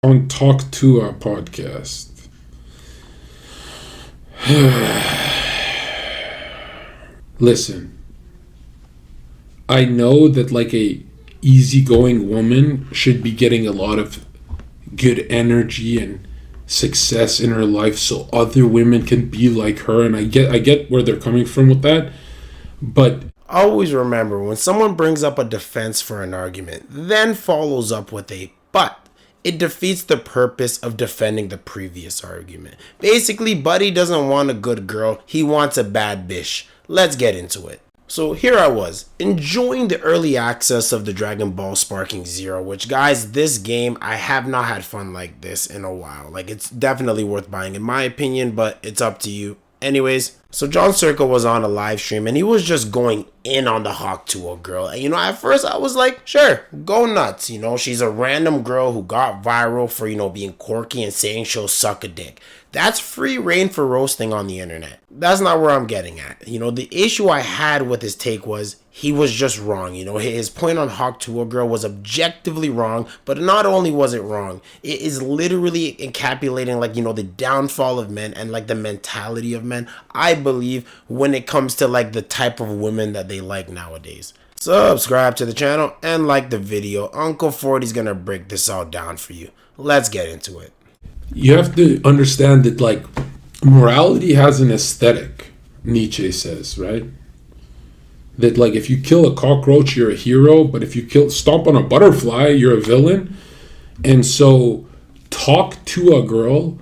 on Talk Tuah podcast. Listen, I know that like a easygoing woman should be getting a lot of good energy and success in her life so other women can be like her, and I get where they're coming from with that, but Always remember, when someone brings up a defense for an argument, then follows up with a but, it defeats the purpose of defending the previous argument. Basically, Buddy doesn't want a good girl, he wants a bad bitch. Let's get into it. So here I was, enjoying the early access of the Dragon Ball Sparking Zero, which, guys, this game, I have not had fun like this in a while. Like, it's definitely worth buying in my opinion, but it's up to you. Anyways, so John Kherka was on a live stream and he was just going in on the Hawk Tuah girl. And, at first I was like, sure, go nuts. She's a random girl who got viral for, being quirky and saying she'll suck a dick. That's free reign for roasting on the internet. That's not where I'm getting at. The issue I had with his take was he was just wrong. His point on Hawk Tuah girl was objectively wrong, but not only was it wrong, it is literally encapsulating the downfall of men and the mentality of men, I believe, when it comes to the type of women that they like nowadays. Subscribe to the channel and like the video. Uncle 40's gonna break this all down for you. Let's get into it. you have to understand that morality has an aesthetic, Nietzsche says, right? That if you kill a cockroach, you're a hero, but if you stomp on a butterfly, you're a villain. And so talk to a girl,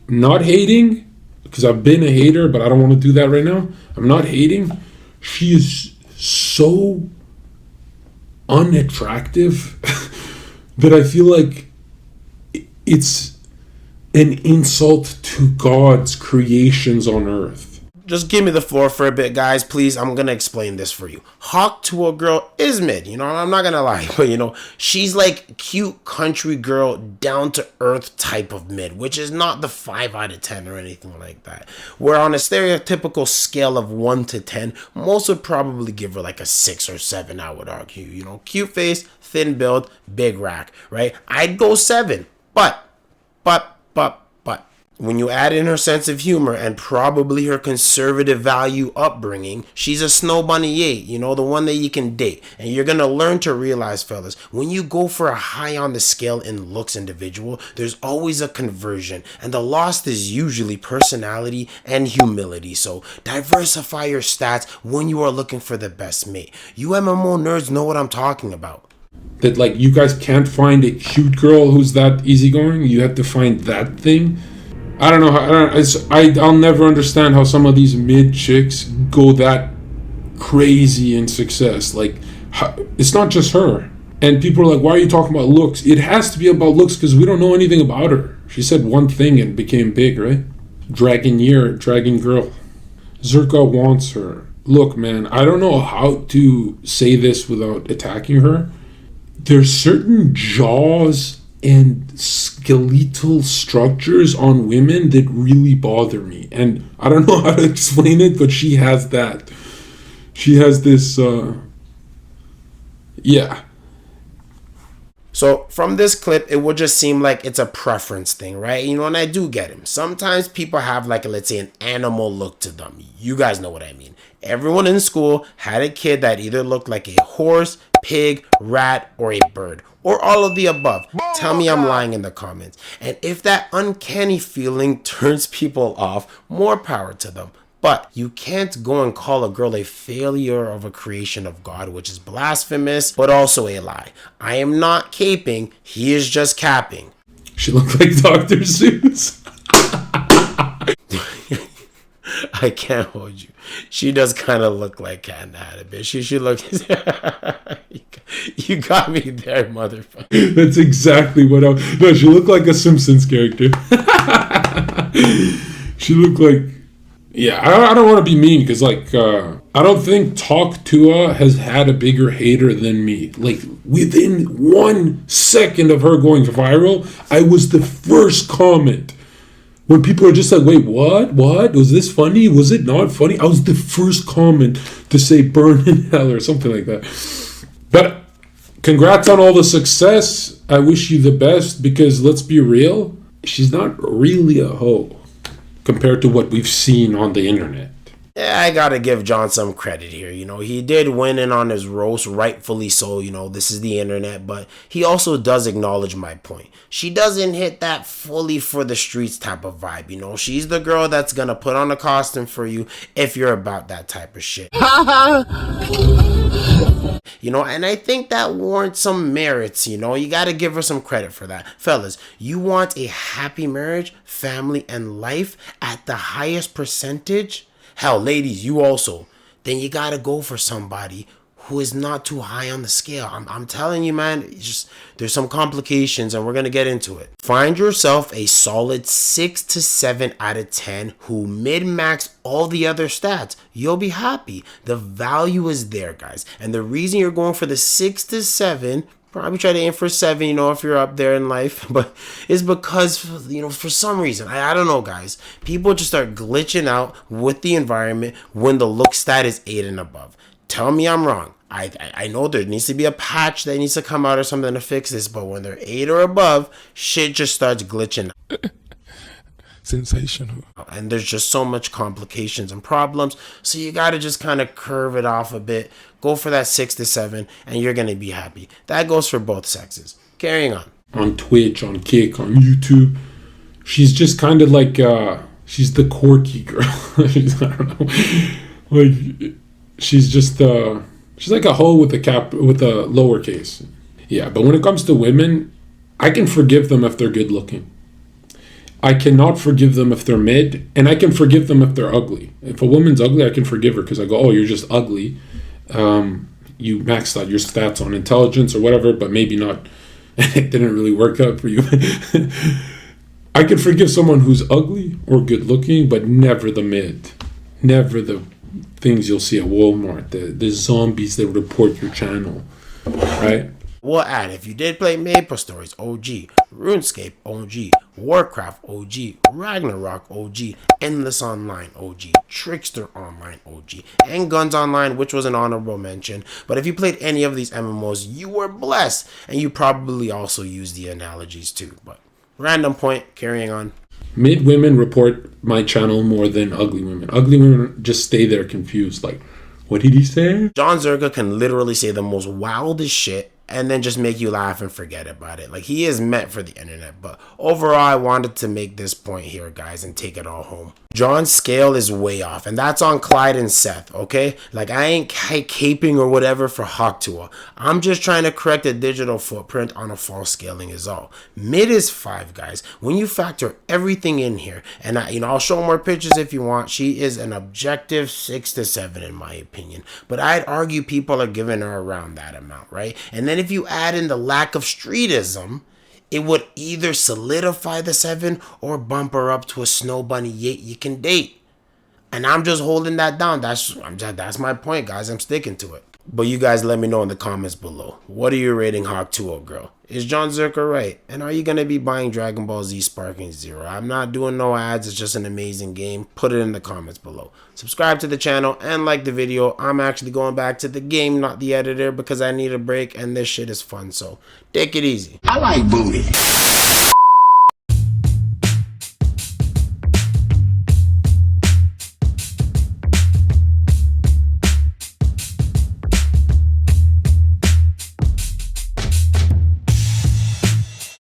not hating, because I've been a hater, but I don't want to do that right now. I'm not hating. She is so unattractive that I feel like it's an insult to God's creations on earth. Just give me the floor for a bit, guys, please. I'm gonna explain this for you. Hawk Tuah girl is mid, I'm not gonna lie, but she's cute country girl, down to earth type of mid, which is not the 5 out of 10 or anything like that. Where on a stereotypical scale of 1 to 10, most would probably give her a 6 or 7, I would argue. Cute face, thin build, big rack, right? I'd go 7, but when you add in her sense of humor and probably her conservative value upbringing, she's a snow bunny 8, the one that you can date. And you're going to learn to realize, fellas, when you go for a high on the scale in looks individual, there's always a conversion. And the lost is usually personality and humility. So diversify your stats when you are looking for the best mate. You MMO nerds know what I'm talking about. That you guys can't find a cute girl who's that easygoing. You have to find that thing. I don't know how. I'll never understand how some of these mid chicks go that crazy in success. It's not just her. And people are like, "Why are you talking about looks?" It has to be about looks because we don't know anything about her. She said one thing and became big, right? Dragon girl. Kherka wants her. Look, man, I don't know how to say this without attacking her. There's certain jaws and skeletal structures on women that really bother me, and I don't know how to explain it, but she has that. She has this yeah. So from this clip, it would just seem like it's a preference thing, right? And I do get him. Sometimes people have let's say an animal look to them. You guys know what I mean. Everyone in school had a kid that either looked like a horse, pig, rat, or a bird, or all of the above. Tell me I'm lying in the comments. And if that uncanny feeling turns people off, more power to them. But you can't go and call a girl a failure of a creation of God, which is blasphemous, but also a lie. I am not caping, he is just capping. She looked like Dr. Seuss. I can't hold you. She does kind of look like Cat in the Hat a bit. She looks... You got me there, motherfucker. That's exactly what No, she looked like a Simpsons character. She looked like... Yeah, I don't want to be mean because, I don't think Talk Tuah has had a bigger hater than me. Within 1 second of her going viral, I was the first comment. When people are just like, wait, what? Was this funny? Was it not funny? I was the first comment to say burn in hell or something like that. But congrats on all the success. I wish you the best because let's be real, she's not really a hoe compared to what we've seen on the internet. Yeah, I gotta give John some credit here. He did win in on his roast, rightfully so. This is the internet, but he also does acknowledge my point. She doesn't hit that fully for the streets type of vibe. She's the girl that's gonna put on a costume for you if you're about that type of shit. And I think that warrants some merits. You gotta give her some credit for that. Fellas, you want a happy marriage, family, and life at the highest percentage? Hell, ladies, you also. Then you gotta go for somebody who is not too high on the scale. I'm telling you, man, there's some complications and we're gonna get into it. Find yourself a solid 6 to 7 out of 10 who mid-max all the other stats. You'll be happy. The value is there, guys. And the reason you're going for the 6 to 7, probably try to aim for 7, if you're up there in life, but it's because, for some reason, I don't know, guys, people just start glitching out with the environment when the look stat is 8 and above. Tell me I'm wrong. I know there needs to be a patch that needs to come out or something to fix this, but when they're 8 or above, shit just starts glitching. Sensational. And there's just so much complications and problems, so you gotta just kind of curve it off a bit. Go for that 6 to 7, and you're gonna be happy. That goes for both sexes. Carrying on. On Twitch, on Kick, on YouTube, she's just kind of like she's the quirky girl. I don't know, like she's just she's like a hoe with a lowercase. Yeah, but when it comes to women, I can forgive them if they're good looking. I cannot forgive them if they're mid, and I can forgive them if they're ugly. If a woman's ugly, I can forgive her because I go, oh, you're just ugly. You maxed out your stats on intelligence or whatever, but maybe not. It didn't really work out for you. I can forgive someone who's ugly or good looking, but never the mid. Never the things you'll see at Walmart, the zombies that report your channel, right? We'll add, if you did play Maple Stories, OG, RuneScape, OG, Warcraft, OG, Ragnarok, OG, Endless Online, OG, Trickster Online, OG, and Guns Online, which was an honorable mention. But if you played any of these MMOs, you were blessed, and you probably also used the analogies too. But random point, carrying on. Mid women report my channel more than ugly women. Ugly women just stay there confused, like, what did he say? John Kherka can literally say the most wildest shit and then just make you laugh and forget about it. Like, he is meant for the internet. But overall, I wanted to make this point here, guys, and take it all home. John's scale is way off, and that's on Clyde and Seth, okay? Like, I ain't caping or whatever for Tuah. I'm just trying to correct a digital footprint on a false scaling is all. Mid is 5, guys. When you factor everything in here, and I'll show more pictures if you want, she is an objective 6 to 7 in my opinion. But I'd argue people are giving her around that amount, right? And then if you add in the lack of streetism, it would either solidify the 7 or bump her up to a snow bunny you can date. And I'm just holding that down. That's my point, guys. I'm sticking to it. But you guys let me know in the comments below. What are you rating Tuah, girl? Is John Kherka right? And are you going to be buying Dragon Ball Z Sparking Zero? I'm not doing no ads. It's just an amazing game. Put it in the comments below. Subscribe to the channel and like the video. I'm actually going back to the game, not the editor, because I need a break and this shit is fun. So take it easy. I like booty.